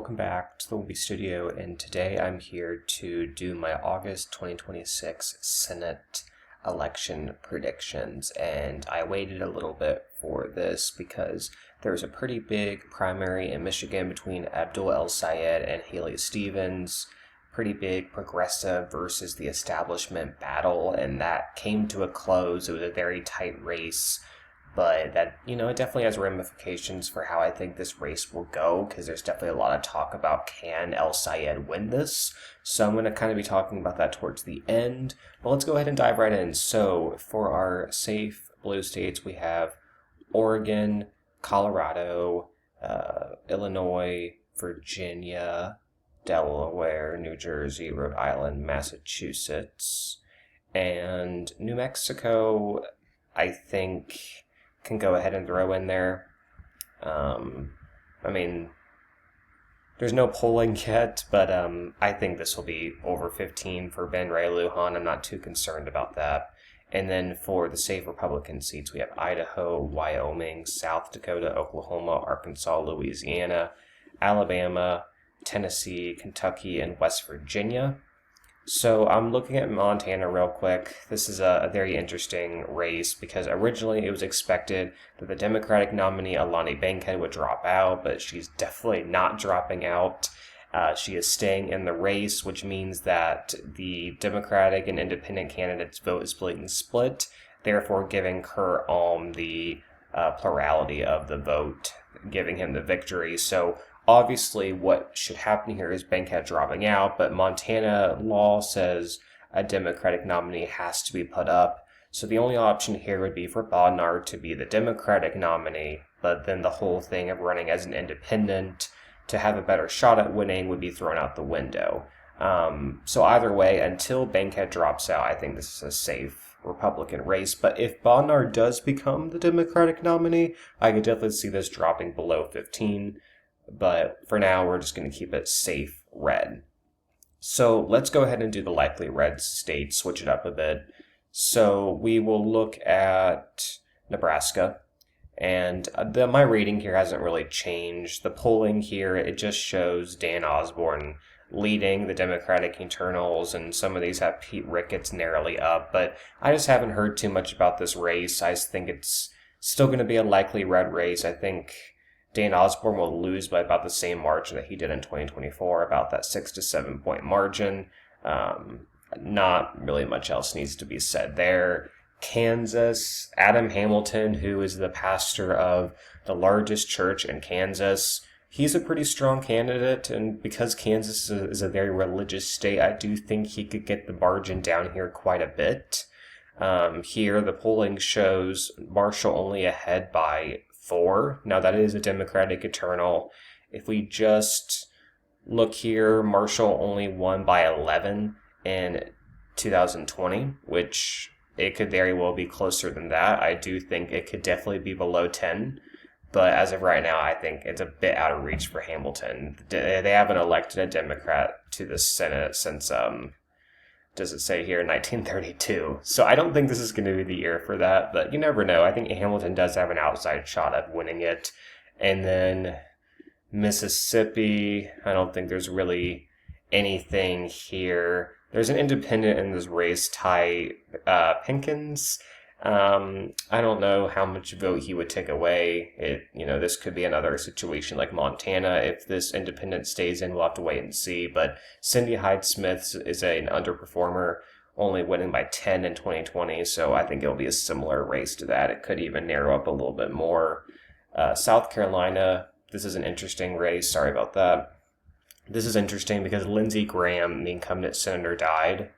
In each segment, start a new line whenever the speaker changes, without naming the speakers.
welcome back to the Will Be Studio, and today I'm here to do my August 2026 Senate election predictions, and I waited a little bit for this because there was a pretty big primary in Michigan between Abdul El-Sayed and Haley Stevens, pretty big progressive versus the establishment battle, and that came to a close. It was a very tight race. But that, it definitely has ramifications for how I think this race will go, because there's definitely a lot of talk about can El-Sayed win this. So I'm going to kind of be talking about that towards the end. But let's go ahead and dive right in. So for our safe blue states, we have Oregon, Colorado, Illinois, Virginia, Delaware, New Jersey, Rhode Island, Massachusetts, and New Mexico, I think can go ahead and throw in there. There's no polling yet, but I think this will be over 15 for Ben Ray Lujan. I'm not too concerned about that. And then for the safe Republican seats, we have Idaho, Wyoming, South Dakota, Oklahoma, Arkansas, Louisiana, Alabama, Tennessee, Kentucky, and West Virginia. So I'm looking at Montana real quick. This is a very interesting race because originally it was expected that the Democratic nominee Alani Bankhead would drop out, but she's definitely not dropping out. She is staying in the race, which means that the Democratic and Independent candidates' vote is blatantly split, therefore giving Kurt Alm the plurality of the vote, giving him the victory. So obviously, what should happen here is Bankhead dropping out, but Montana law says a Democratic nominee has to be put up. So the only option here would be for Bodnar to be the Democratic nominee, but then the whole thing of running as an independent to have a better shot at winning would be thrown out the window. So either way, until Bankhead drops out, I think this is a safe Republican race. But if Bodnar does become the Democratic nominee, I could definitely see this dropping below 15. But for now, we're just going to keep it safe red. So let's go ahead and do the likely red states, switch it up a bit. So we will look at Nebraska. And my rating here hasn't really changed. The polling here, it just shows Dan Osborne leading the Democratic internals, and some of these have Pete Ricketts narrowly up. But I just haven't heard too much about this race. I think it's still going to be a likely red race. I think Dan Osborne will lose by about the same margin that he did in 2024, about that 6 to 7 point margin. Not really much else needs to be said there. Kansas, Adam Hamilton, who is the pastor of the largest church in Kansas, he's a pretty strong candidate, and because Kansas is a very religious state, I do think he could get the margin down here quite a bit. Here, the polling shows Marshall only ahead by 4. Now, that is a Democratic internal. If we just look here, Marshall only won by 11 in 2020, which it could very well be closer than that. I do think it could definitely be below 10. But as of right now, I think it's a bit out of reach for Hamilton. They haven't elected a Democrat to the Senate since, does it say here, 1932. So I don't think this is going to be the year for that, but you never know. I think Hamilton does have an outside shot at winning it. And then Mississippi, I don't think there's really anything here. There's an independent in this race, Ty Pinkins. I don't know how much vote he would take away. This could be another situation like Montana. If this independent stays in, we'll have to wait and see. But Cindy Hyde-Smith is an underperformer, only winning by 10 in 2020. So I think it'll be a similar race to that. It could even narrow up a little bit more. South Carolina, this is an interesting race. Sorry about that. This is interesting because Lindsey Graham, the incumbent senator, died.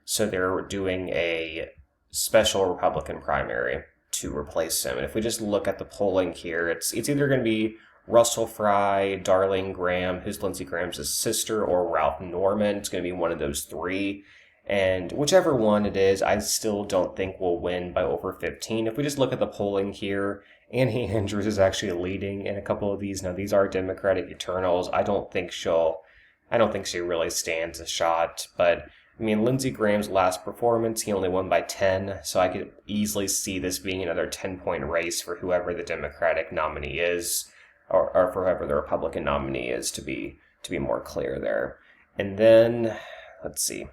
So they're doing a special Republican primary to replace him. And if we just look at the polling here, it's either going to be Russell Fry, Darlene Graham, who's Lindsey Graham's sister, or Ralph Norman. It's going to be one of those three. And whichever one it is, I still don't think we'll win by over 15. If we just look at the polling here, Annie Andrews is actually leading in a couple of these. Now, these are Democratic internals. I don't think she really stands a shot. But Lindsey Graham's last performance, he only won by 10, so I could easily see this being another 10-point race for whoever the Democratic nominee is, or for whoever the Republican nominee is to be to be more clear there. And then, let's see.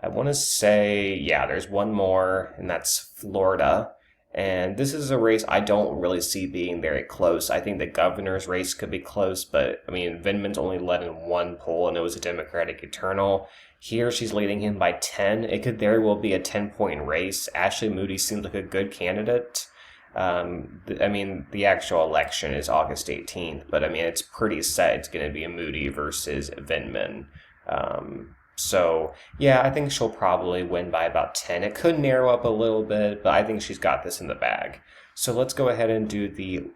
I want to say, yeah, there's one more, and that's Florida. And this is a race I don't really see being very close. I think the governor's race could be close, but I mean, Vindman's only led in one poll, and it was a Democratic eternal. Here, she's leading him by 10. It could very well be a 10-point race. Ashley Moody seems like a good candidate. I mean, the actual election is August 18th, but I mean, it's pretty set it's going to be a Moody versus Vindman. So, yeah, I think she'll probably win by about 10. It could narrow up a little bit, but I think she's got this in the bag. So let's go ahead and do the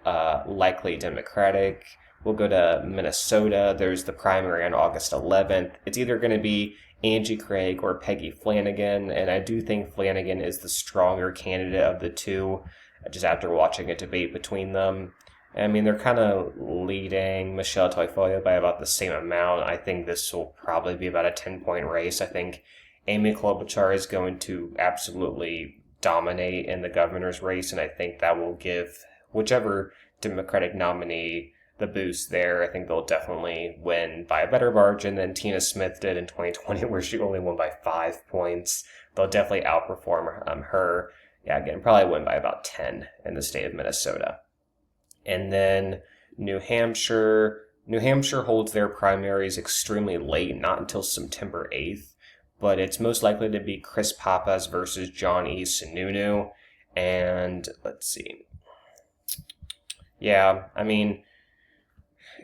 likely Democratic. We'll go to Minnesota. There's the primary on August 11th. It's either going to be Angie Craig or Peggy Flanagan, and I do think Flanagan is the stronger candidate of the two, just after watching a debate between them. I mean, they're kind of leading Michelle Tafoya by about the same amount. I think this will probably be about a 10-point race. I think Amy Klobuchar is going to absolutely dominate in the governor's race, and I think that will give whichever Democratic nominee the boost there. I think they'll definitely win by a better margin than Tina Smith did in 2020, where she only won by 5 points. They'll definitely outperform her. Yeah, again, probably win by about 10 in the state of Minnesota. And then New Hampshire. New Hampshire holds their primaries extremely late, not until September 8th. But it's most likely to be Chris Pappas versus John E. Sununu. And let's see. Yeah, I mean,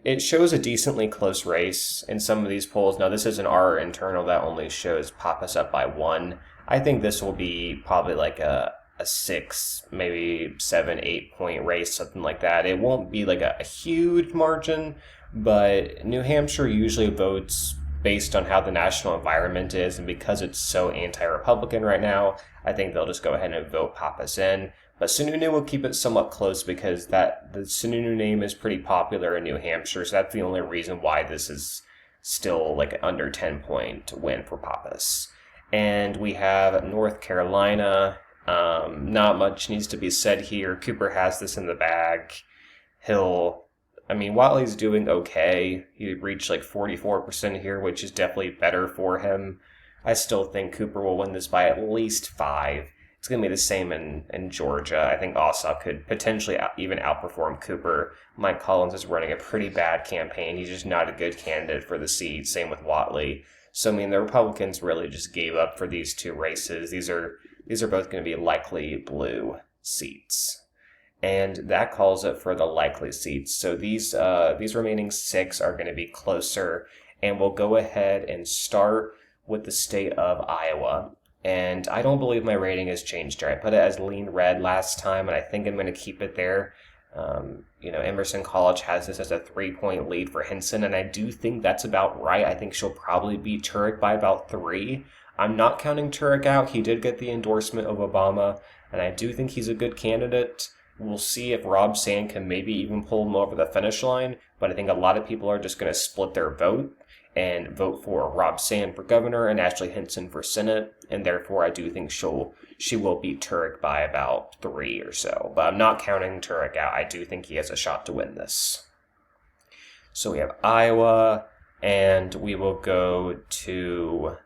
it shows a decently close race in some of these polls. Now, this isn't our internal that only shows Pappas up by 1. I think this will be probably like a 6, maybe 7, 8-point race, something like that. It won't be like a huge margin, but New Hampshire usually votes based on how the national environment is, and because it's so anti-Republican right now, I think they'll just go ahead and vote Pappas in. But Sununu will keep it somewhat close because the Sununu name is pretty popular in New Hampshire, so that's the only reason why this is still like an under 10-point win for Pappas. And we have North Carolina. Not much needs to be said here. Cooper has this in the bag. Whatley's doing okay. He reached like 44% here, which is definitely better for him. I still think Cooper will win this by at least 5. It's going to be the same in Georgia. I think Ossoff could potentially even outperform Cooper. Mike Collins is running a pretty bad campaign. He's just not a good candidate for the seat. Same with Whatley. So, I mean, the Republicans really just gave up for these two races. These are both going to be likely blue seats. And that calls it for the likely seats. So these remaining 6 are going to be closer. And we'll go ahead and start with the state of Iowa. And I don't believe my rating has changed here. I put it as lean red last time, and I think I'm going to keep it there. Emerson College has this as a 3-point lead for Hinson, and I do think that's about right. I think she'll probably beat Turek by about 3. I'm not counting Turek out. He did get the endorsement of Obama, and I do think he's a good candidate. We'll see if Rob Sand can maybe even pull him over the finish line, but I think a lot of people are just going to split their vote and vote for Rob Sand for governor and Ashley Hinson for Senate, and therefore I do think she will beat Turek by about 3 or so. But I'm not counting Turek out. I do think he has a shot to win this. So we have Iowa, and we will go to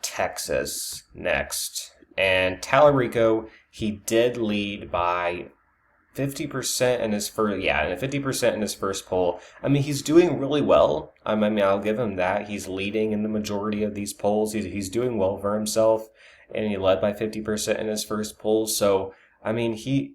Texas next. And Tallarico, he did lead by 50% in his first, and 50% in his first poll. I mean, he's doing really well. I'll give him that. He's leading in the majority of these polls. He's doing well for himself, and he led by 50% in his first poll. So, I mean, he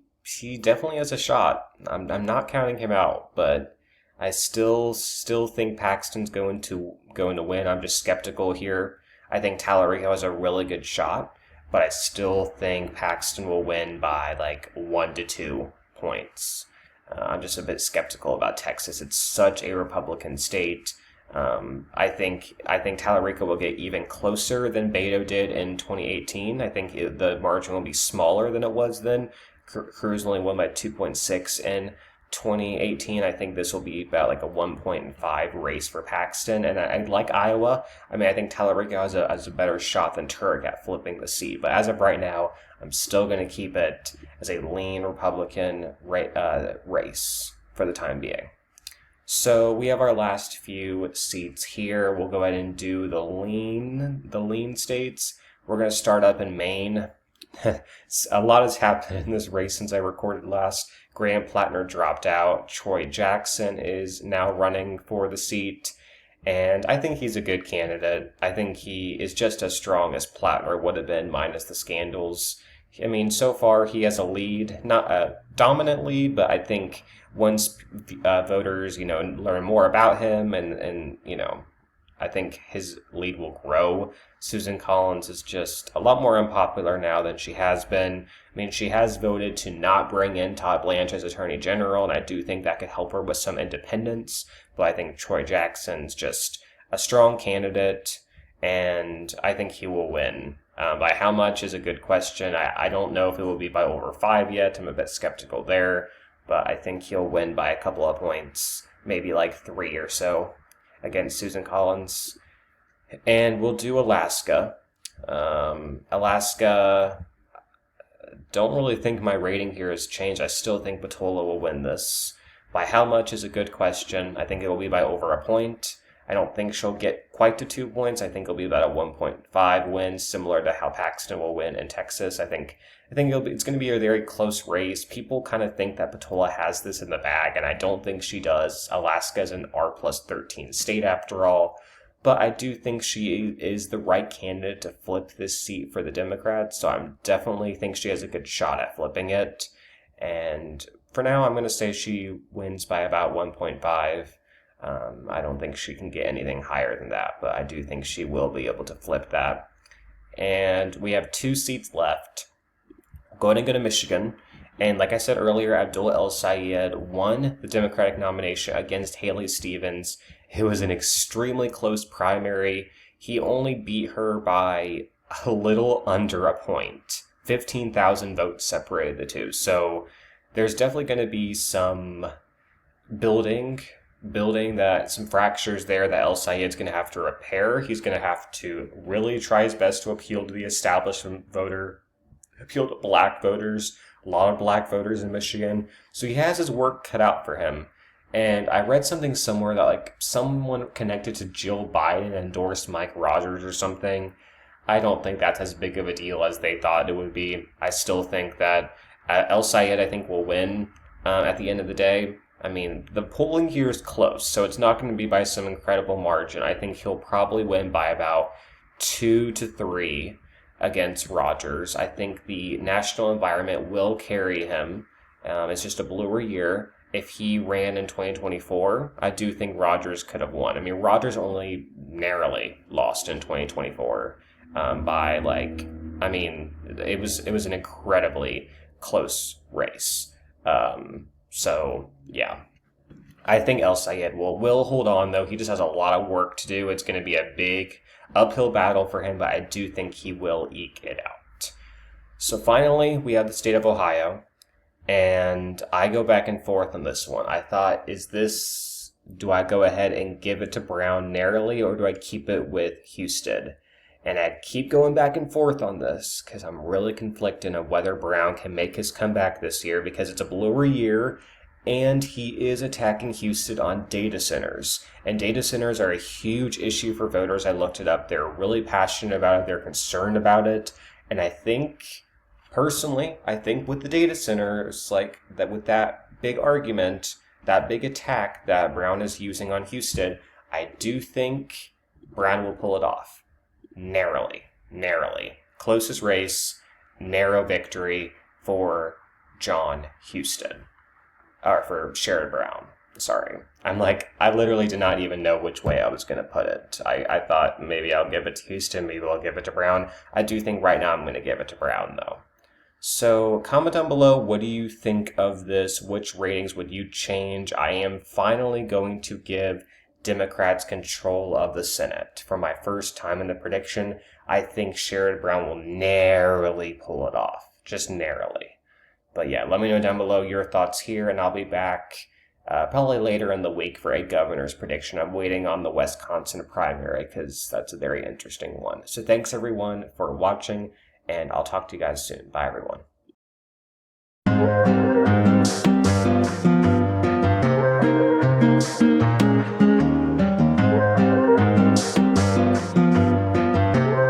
definitely has a shot. I'm not counting him out, but I still think Paxton's going to win. I'm just skeptical here. I think Tallarico has a really good shot, but I still think Paxton will win by like 1 to 2 points. I'm just a bit skeptical about Texas. It's such a Republican state. I think Tallarico will get even closer than Beto did in 2018. I think the margin will be smaller than it was then. Cruz only won by 2.6 in 2018. I think this will be about like a 1.5 race for Paxton. And I like Iowa. I mean, I think Tallarico has a better shot than Turek at flipping the seat. But as of right now, I'm still going to keep it as a lean Republican race for the time being. So we have our last few seats here. We'll go ahead and do the lean states. We're going to start up in Maine. A lot has happened in this race since I recorded last. Graham Plattner dropped out. Troy Jackson is now running for the seat. And I think he's a good candidate. I think he is just as strong as Plattner would have been, minus the scandals. I mean, so far he has a lead, not a dominant lead, but I think once voters, learn more about him and I think his lead will grow. Susan Collins is just a lot more unpopular now than she has been. I mean, she has voted to not bring in Todd Blanche as Attorney General, and I do think that could help her with some independence. But I think Troy Jackson's just a strong candidate, and I think he will win. By how much is a good question. I don't know if it will be by over 5 yet. I'm a bit skeptical there, but I think he'll win by a couple of points, maybe like 3 or so against Susan Collins. And we'll do Alaska. Alaska, don't really think my rating here has changed. I still think Batola will win this. By how much is a good question. I think it will be by over a point. I don't think she'll get quite to 2 points. I think it'll be about a 1.5 win, similar to how Paxton will win in Texas. I think it's going to be a very close race. People kind of think that Batola has this in the bag, and I don't think she does. Alaska is an R+13 state after all. But I do think she is the right candidate to flip this seat for the Democrats, so I definitely think she has a good shot at flipping it. And for now, I'm going to say she wins by about 1.5. I don't think she can get anything higher than that, but I do think she will be able to flip that. And we have 2 seats left. Going to go to Michigan. And like I said earlier, Abdul El-Sayed won the Democratic nomination against Haley Stevens. It was an extremely close primary. He only beat her by a little under a point. 15,000 votes separated the two. So there's definitely going to be some building that some fractures there that El-Sayed's going to have to repair. He's going to have to really try his best to appeal to the establishment voter, appeal to black voters, a lot of black voters in Michigan. So he has his work cut out for him. And I read something somewhere that someone connected to Jill Biden endorsed Mike Rogers or something. I don't think that's as big of a deal as they thought it would be. I still think that El-Sayed, I think, will win at the end of the day. I mean, the polling here is close, so it's not going to be by some incredible margin. I think he'll probably win by about 2 to 3 against Rogers. I think the national environment will carry him. It's just a bluer year. If he ran in 2024, I do think Rogers could have won. I mean, Rogers only narrowly lost in 2024 it was an incredibly close race. So, yeah. I think El-Sayed will hold on, though. He just has a lot of work to do. It's going to be a big uphill battle for him, but I do think he will eke it out. So finally, we have the state of Ohio, and I go back and forth on this one. I thought, do I go ahead and give it to Brown narrowly, or do I keep it with Husted? And I keep going back and forth on this because I'm really conflicted on whether Brown can make his comeback this year because it's a bluer year and he is attacking Husted on data centers. And data centers are a huge issue for voters. I looked it up. They're really passionate about it. They're concerned about it. And I think, personally, with the data centers, with that big argument, that big attack that Brown is using on Husted, I do think Brown will pull it off. Narrowly. Closest race, narrow victory for Jon Husted. Or for Sherrod Brown. Sorry. I literally did not even know which way I was going to put it. I thought maybe I'll give it to Husted, maybe I'll give it to Brown. I do think right now I'm going to give it to Brown, though. So comment down below, what do you think of this? Which ratings would you change? I am finally going to give Democrats control of the Senate. For my first time in the prediction, I think Sherrod Brown will narrowly pull it off. Just narrowly. But yeah, let me know down below your thoughts here, and I'll be back probably later in the week for a governor's prediction. I'm waiting on the Wisconsin primary because that's a very interesting one. So thanks everyone for watching, and I'll talk to you guys soon. Bye everyone.